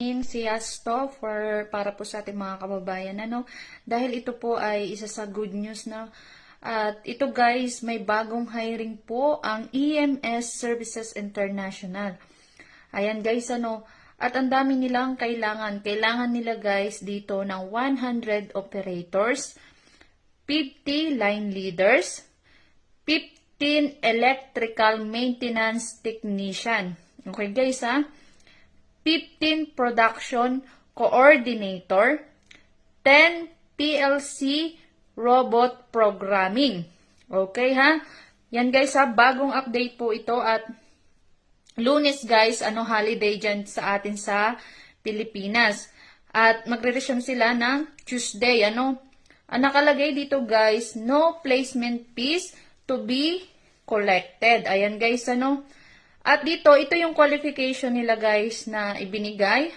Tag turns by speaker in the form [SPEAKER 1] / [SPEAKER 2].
[SPEAKER 1] Siyasto para po sa ating mga kababayan, dahil ito po ay isa sa good news na. At ito guys, may bagong hiring po ang EMS Services International. Ayan guys, at ang dami nilang kailangan nila guys dito ng 100 operators, 50 line leaders, 15 electrical maintenance technician. Okay guys, 15 production coordinator, 10 PLC robot programming. Okay Yan guys bagong update po ito at Lunes guys, holiday dyan sa atin sa Pilipinas. At magre-resume sila ng Tuesday, Ang nakalagay dito guys, no placement fees to be collected. Ayan guys, At dito, ito yung qualification nila guys na ibinigay.